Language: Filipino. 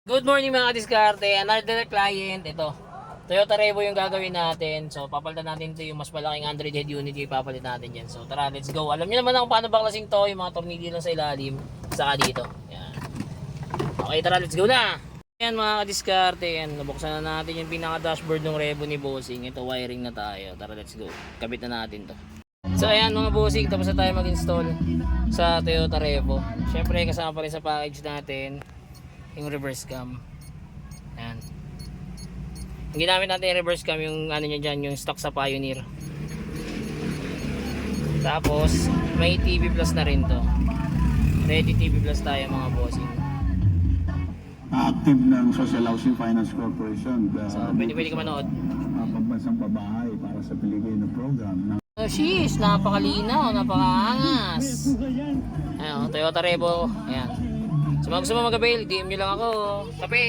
Good morning mga kadiskarte. Another client. Ito. Toyota Revo yung gagawin natin. So, papalitan natin ito yung mas malaking 100 head unit yung ipapalit natin dyan. So, tara, let's go. Alam niyo naman ako paano baklasing to. Yung mga tornilyo lang sa ilalim. Saka dito. Yan. Okay, tara, let's go na. Yan mga kadiskarte. Yan. Nabuksan na natin yung pinaka-dashboard ng Revo ni Bossing. Ito, wiring na tayo. Tara, let's go. Kabit na natin to. So, ayan mga Bossing. Tapos na tayo mag-install sa Toyota Revo. Siyempre, kasama pa rin sa package natin yung reverse cam. Ayan. Ang ginamit natin yung reverse cam, yung ano nyo dyan, yung stock sa Pioneer. Tapos may TV Plus na rin to. Ready TV Plus tayo mga bossing. Active ng Social Housing Finance Corporation. So pwede ka manood. Pambansang pabahay para sa Pilipino program. Oh sheesh, napakalinaw, napakaangas. Ayan, Toyota Revo. Ayan. So mga gusto mo mag-avail, DM nyo lang ako. Kape!